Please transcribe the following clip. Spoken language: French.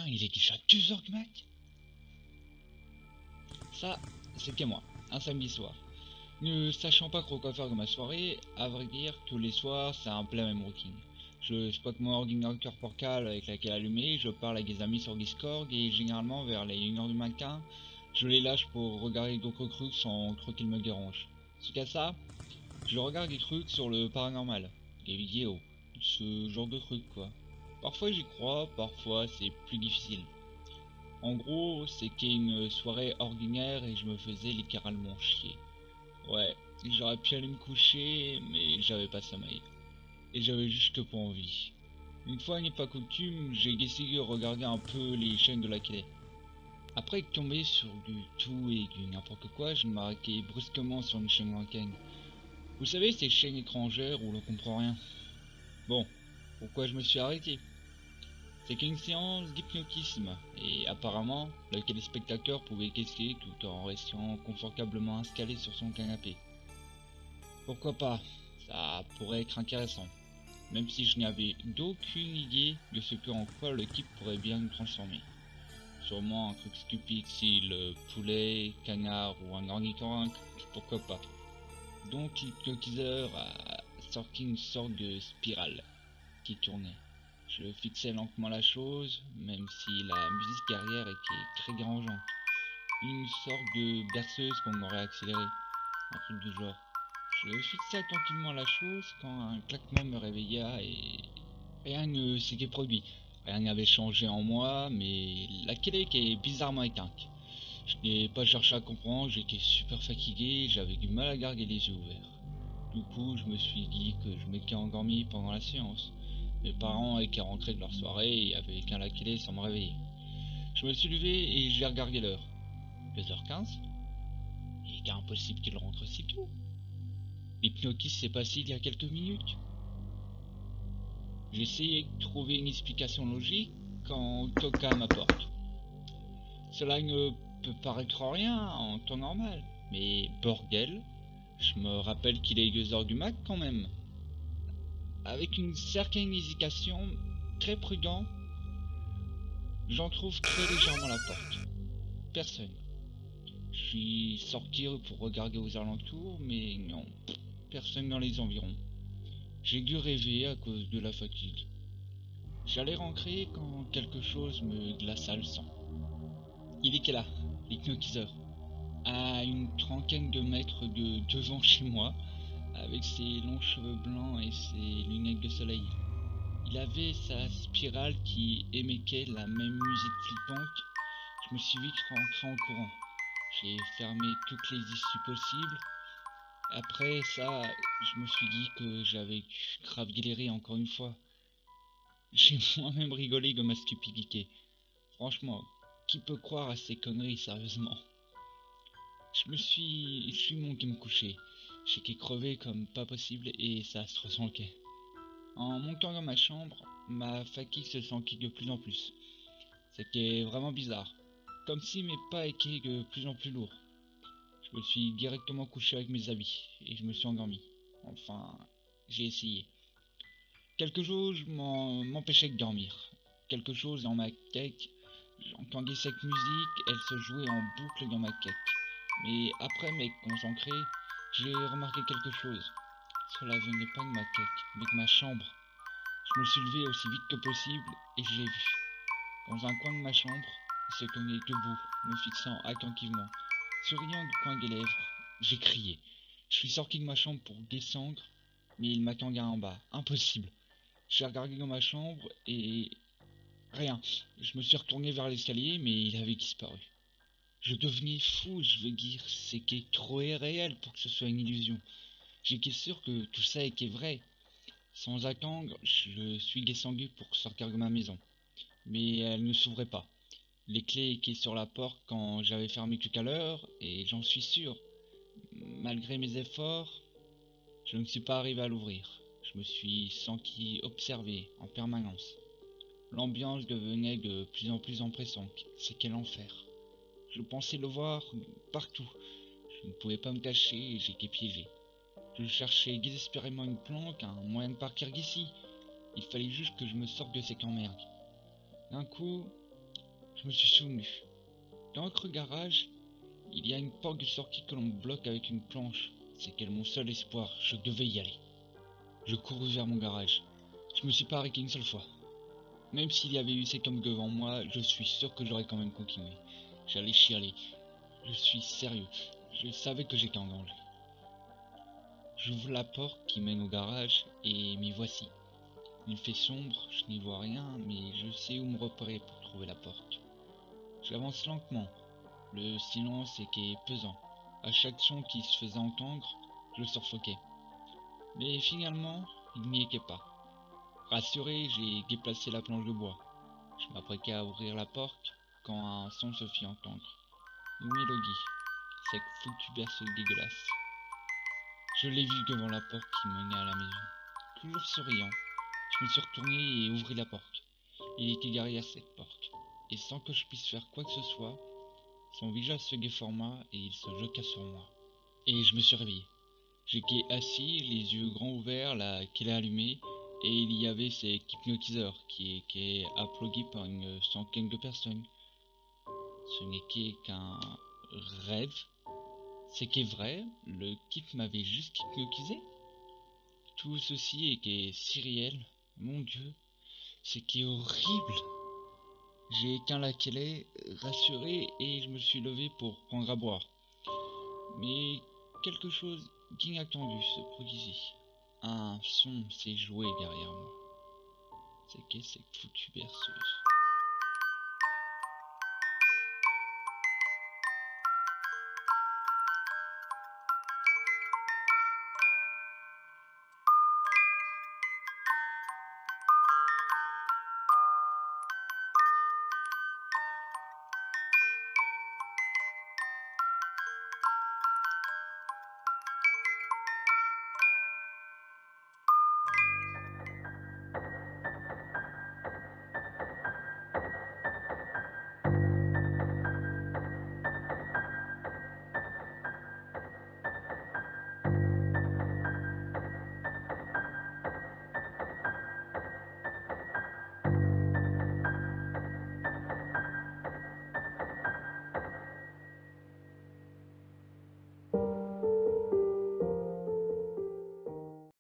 putain, il est déjà 2h du mat. Ça, c'était moi, un samedi soir. Ne sachant pas trop quoi faire de ma soirée, à vrai dire, tous les soirs, c'est un peu la même routine. Je squatte mon ordinateur portable avec laquelle allumé, je parle avec des amis sur Discord et généralement vers les 1h du matin, je les lâche pour regarder d'autres trucs sans trop qu'ils me dérangent. Suite à ça, je regarde des trucs sur le paranormal, des vidéos, ce genre de trucs quoi. Parfois j'y crois, parfois c'est plus difficile. En gros, c'était une soirée ordinaire et je me faisais littéralement chier. Ouais, j'aurais pu aller me coucher, mais j'avais pas sommeil. Et j'avais juste pas envie. Une fois n'est pas coutume, j'ai décidé de regarder un peu les chaînes de la télé. Après être tombé sur du tout et du n'importe quoi, je m'arrêtais brusquement sur une chaîne lointaine. Vous savez, ces chaînes étrangères où l'on comprend rien. Bon, pourquoi je me suis arrêté? C'est qu'une séance d'hypnotisme, et apparemment, le téléspectateur pouvait guesser tout en restant confortablement installé sur son canapé. Pourquoi pas? Ça pourrait être intéressant, même si je n'avais d'aucune idée de ce que en quoi le type pourrait bien nous transformer. Sûrement un truc stupide style poulet, canard ou un ornithorynque, pourquoi pas. Donc l'hypnotiseur a sorti une sorte de spirale qui tournait. Je fixais lentement la chose, même si la musique derrière était très dérangeante. Une sorte de berceuse qu'on aurait accéléré, un truc du genre. Je fixais attentivement la chose quand un claquement me réveilla et rien ne s'était produit. Rien n'avait changé en moi, mais la télé était bizarrement éteinte. Je n'ai pas cherché à comprendre, j'étais super fatigué, j'avais du mal à garder les yeux ouverts. Du coup, je me suis dit que je m'étais endormi pendant la séance. Mes parents étaient rentrés de leur soirée et avaient éteint la télé sans me réveiller. Je me suis levé et j'ai regardé l'heure. 2h15. Il était impossible qu'il rentre si tôt. L'hypnotisme s'est passé il y a quelques minutes. J'ai essayé de trouver une explication logique quand on toqua à ma porte. Cela ne peut paraître rien en temps normal, mais bordel, je me rappelle qu'il est 2h du mat quand même. Avec une certaine hésitation, très prudent, j'en trouve très légèrement la porte. Personne. Je suis sorti pour regarder aux alentours, mais non, personne dans les environs. J'ai dû rêver à cause de la fatigue. J'allais rentrer quand quelque chose me glaça le sang. Il était là, l'hypnotiseur, à une trentaine de mètres de devant chez moi, avec ses longs cheveux blancs et ses lunettes de soleil. Il avait sa spirale qui émettait la même musique flippante. Je me suis vite rentré en courant. J'ai fermé toutes les issues possibles. Après ça, je me suis dit que j'avais grave galéré encore une fois. J'ai moi-même rigolé de ma stupidité. Franchement, qui peut croire à ces conneries sérieusement? Je suis monté me coucher. J'étais crevé comme pas possible et ça se ressentait. En montant dans ma chambre, ma fatigue se sentit de plus en plus. C'était vraiment bizarre. Comme si mes pas étaient de plus en plus lourds. Je me suis directement couché avec mes habits et je me suis endormi. Enfin, j'ai essayé. Quelque chose m'empêchait de dormir. Quelque chose dans ma tête. J'entendais cette musique, elle se jouait en boucle dans ma tête. Mais après m'être concentré, j'ai remarqué quelque chose. Cela venait pas de ma tête, mais de ma chambre. Je me suis levé aussi vite que possible et je l'ai vu. Dans un coin de ma chambre, il se tenait debout, me fixant attentivement. Souriant du coin des lèvres, j'ai crié. Je suis sorti de ma chambre pour descendre, mais il m'attendait en bas. Impossible. J'ai regardé dans ma chambre et rien. Je me suis retourné vers l'escalier, mais il avait disparu. Je devenais fou, je veux dire, c'était trop irréel pour que ce soit une illusion. J'étais sûr que tout ça était vrai. Sans attendre, je suis descendu pour sortir de ma maison. Mais elle ne s'ouvrait pas. Les clés étaient sur la porte quand j'avais fermé tout à l'heure, et j'en suis sûr. Malgré mes efforts, je ne suis pas arrivé à l'ouvrir. Je me suis senti observé en permanence. L'ambiance devenait de plus en plus oppressante. C'est quel enfer. Je pensais le voir partout. Je ne pouvais pas me cacher et j'étais piégé. Je cherchais désespérément une planque, un moyen de partir d'ici. Il fallait juste que je me sorte de cette emmerde. D'un coup, je me suis souvenu. Dans notre garage, il y a une porte de sortie que l'on bloque avec une planche. C'était mon seul espoir, je devais y aller. Je courus vers mon garage. Je me suis pas arrêté une seule fois. Même s'il y avait eu ces tomes devant moi, je suis sûr que j'aurais quand même continué. J'allais chialer. Je suis sérieux. Je savais que j'étais en danger. J'ouvre la porte qui mène au garage et m'y voici. Il fait sombre, je n'y vois rien, mais je sais où me repérer pour trouver la porte. J'avance lentement. Le silence était pesant. À chaque son qui se faisait entendre, je suffoquais. Mais finalement, il n'y était pas. Rassuré, j'ai déplacé la planche de bois. Je m'apprêtais à ouvrir la porte quand un son se fit entendre. Une mélodie. Cette foutue berceuse dégueulasse. Je l'ai vue devant la porte qui menait à la maison. Toujours souriant, je me suis retourné et ouvris la porte. Il était derrière cette porte. Et sans que je puisse faire quoi que ce soit, son visage se déforma et il se jeta sur moi. Et je me suis réveillé. J'étais assis, les yeux grands ouverts, la télé allumée, et il y avait ces hypnotiseurs qui étaient applaudis par une centaine de personnes. Ce n'était qu'un rêve. C'était vrai, le type m'avait juste hypnotisé. Tout ceci était si réel, mon Dieu, c'était horrible. J'ai éteint la télé, rassuré, et je me suis levé pour prendre à boire. Mais quelque chose d'inattendu se produisit. Un son s'est joué derrière moi. C'était cette foutue berceuse.